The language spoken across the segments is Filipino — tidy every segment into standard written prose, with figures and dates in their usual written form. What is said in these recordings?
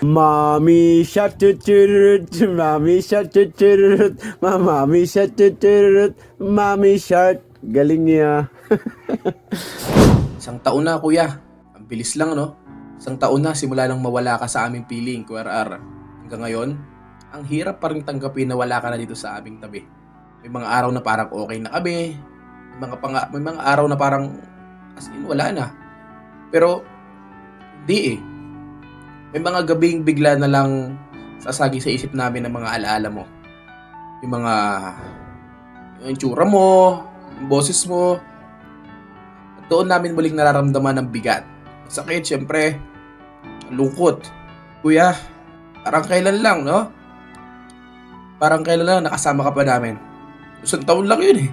Mommy shark churut, mommy shark churut, mommy shark churut, mommy shark. Galing niya. Isang taon na, kuya. Ang bilis lang, no? Isang taon na simula nang mawala ka sa aming piling, QRR. Hanggang ngayon, ang hirap pa rin tanggapin na wala ka na dito sa aming tabi. May mga araw na parang okay na kami. May mga araw na parang as in wala na. Pero, di eh. May mga gabing bigla na lang sasagi sa isip namin ng mga alaala mo. Yung mga yung itsura mo, yung boses mo. At doon namin muling nararamdaman ng bigat. Sakit, syempre. Lungkot. Kuya, parang kailan lang, no? Parang kailan lang nakasama ka pa namin. Isang taon lang yun eh.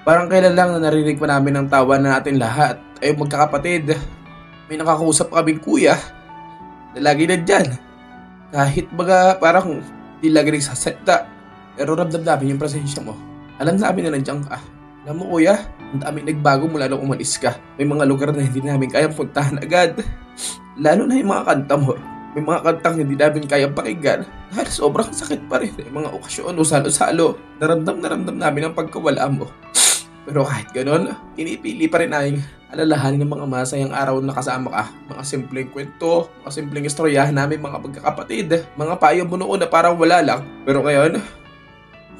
Parang kailan lang na narinig pa namin ang tawa na natin lahat. Ay magkakapatid. May nakakausap kaming kuya na lagi nandyan. Kahit baga parang di lagi nagsasalita. Pero ramdam namin yung presensya mo. Alam namin na nandiyan ka. Alam mo kuya, ang dami nagbago mula nung umalis ka. May mga lugar na hindi namin kayang puntahan agad. Lalo na yung mga kanta mo. May mga kantang hindi namin kayang pakinggan. Dahil sobrang sakit pa rin. Yung mga okasyon, usalo-salo. Naramdam namin ang pagkawala mo. Pero kahit ganon, pinipili pa rin namin alalahanin ng mga masayang araw na kasama ka. Mga simpleng kwento, mga simpleng istoryahan namin mga pagkakapatid. Mga payo mo noon na parang wala lang. Pero ngayon,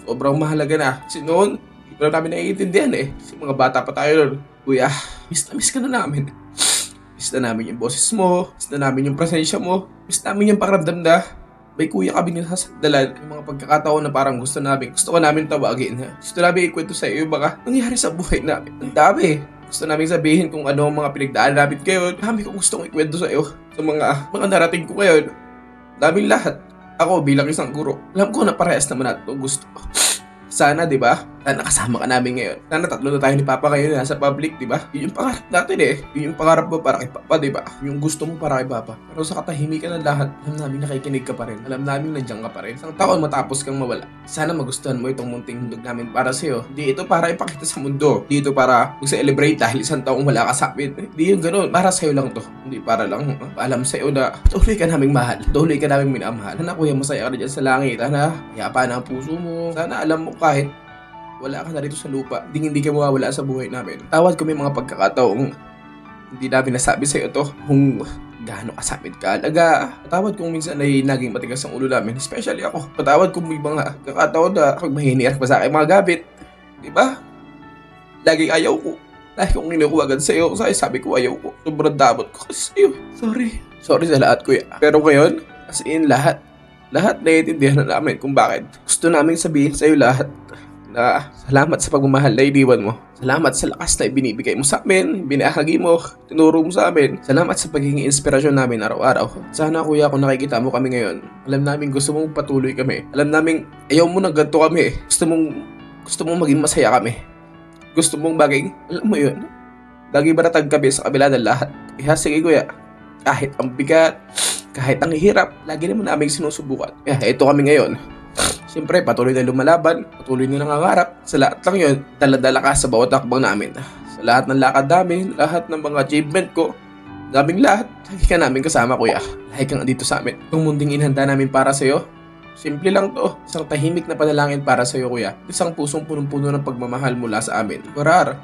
sobrang mahalaga na. Kasi noon, hindi pa namin naiintindihan eh. Kasi mga bata pa tayo noon. Kuya, miss na miss ka na namin. Miss na namin yung boses mo. Miss na namin yung presensya mo. Miss namin yung pakiramdam na may kuya kami nasasagdalan. Yung mga pagkakataon na parang gusto ko namin tawagin. Gusto namin ikwento sa iyo baka nangyari sa buhay namin. Ang dami. Gusto namin sabihin kung ano ang mga pinagdaan namin ngayon. Dami kong gustong ikwento sa iyo. Sa mga narating ko ngayon. Daming lahat. Ako bilang isang guro, alam ko na parehas naman natin gusto. Sana, di ba? Sana kasama ka namin ngayon. Sana tatlo na tayo ni Papa ngayon nasa public, di ba? Yun yung pangarap natin eh. Yun yung pangarap mo para kay Papa, di ba? Yung gusto mo para kay Papa. Pero sa katahimikan ng lahat, alam namin nakikinig ka pa rin. Alam namin nandiyan ka pa rin. Isang taon matapos kang mawala. Sana magustuhan mo itong munting handog namin para sa'yo. Di ito para ipakita sa mundo. Di ito para mag-celebrate dahil isang taong wala ka sa amin. Di yung ganun. Para sa'yo lang to. Hindi para lang alam sa'yo na tuloy ka naming mahal. Tuloy ka naming minamahal. Sana kuya masaya ka na dyan sa langit. Sana hayapa na ang puso mo. Sana alam mo kahit wala ka na rito sa lupa, hindi ka mawawala sa buhay namin. Tawad ko may mga pagkakataong hindi namin nasabi sa'yo to kung gaano ka sa amin kaalaga. Patawad kung minsan ay naging matigas ang ulo namin, especially ako. Patawad kung may mga kakataon na pag mahiniyak pa sa akin mga gabit. Diba? Laging ayaw ko. Dahil kung kinukuwagan sa'yo, sabi ko ayaw ko. Sobrang damot ko kasi sa'yo. Sorry sa lahat kuya. Pero ngayon, as in lahat naiintindihan na namin kung bakit. Gusto namin sabihin sa'yo lahat na salamat sa pagmamahal na iniwan mo. Salamat sa lakas na ibinibigay mo sa amin, binahagi mo, tinuro mo sa amin. Salamat sa pagiging inspirasyon namin araw-araw. Sana kuya kung nakikita mo kami ngayon, alam namin gusto mong patuloy kami. Alam namin ayaw mo na ganito kami. Gusto mong maging masaya kami. Gusto mong maging, alam mo yun, lagi baratag kami sa kabila ng lahat. Kaya sige kuya, kahit ang bigat, kahit ang hirap, lagi naman namin sinusubukan. Kaya ito kami ngayon. Siyempre, patuloy na lumalaban, patuloy na nangangarap. Sa lahat lang yun, dala-dala ka sa bawat takbang namin. Sa lahat ng lakad namin, lahat ng mga achievement ko, daming lahat, lagi ka namin kasama kuya. Lagi kang andito sa amin. Itong munding inhanda namin para sa'yo, simple lang to. Isang tahimik na panalangin para sa'yo kuya. Isang pusong punong-puno ng pagmamahal mula sa amin. Kurar,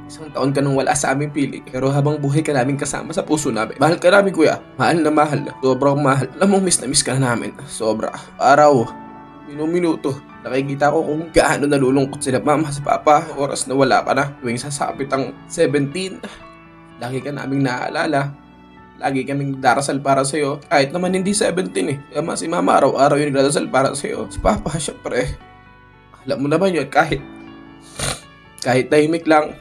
isang taon ka nung wala sa aming piling. Pero habang buhay ka namin kasama sa puso namin. Mahal ka namin kuya. Mahal na mahal. Sobrang mahal. Alam mo miss na miss ka na namin. Sobra. Araw. Minuto. Nakikita ko kung gaano nalulungkot sila mama sa papa. Oras na wala ka na. Tuwing sasapit ang 17. Lagi ka naming naaalala. Lagi kaming darasal para sa'yo. Kahit naman hindi 17 eh. Kaya si mama araw-araw yung nagdarasal para sa'yo. Si papa syempre. Alam mo naman yun kahit tahimik lang.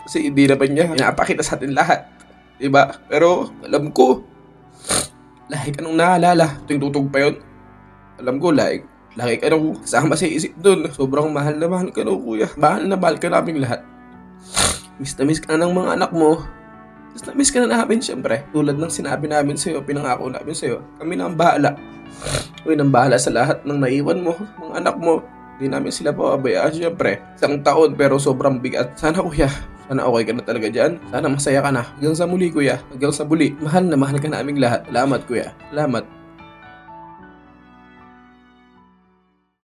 Kasi hindi naman niya pinapakita sa atin lahat. Diba? Pero alam ko, lagi ka nung naalala. Tuwing tutog pa yun. Alam ko, lagi ka nung kasama sa isip dun. Sobrang mahal na mahal ka nung kuya. Mahal na mahal ka naming lahat. Miss na miss ka na ng mga anak mo. Miss na miss ka na namin syempre. Tulad ng sinabi namin sa'yo, pinangako namin sa'yo. Kami na ang bahala. Kami na ang bahala sa lahat ng naiwan mo, mga anak mo. Hindi namin sila pababayaan syempre. Isang taon pero sobrang bigat. Sana kuya, Sana okay ka na talaga dyan. Sana masaya ka na. Hanggang sa muli, kuya. Hanggang sa muli. Mahal na mahal ka na aming lahat. Salamat, kuya. Salamat.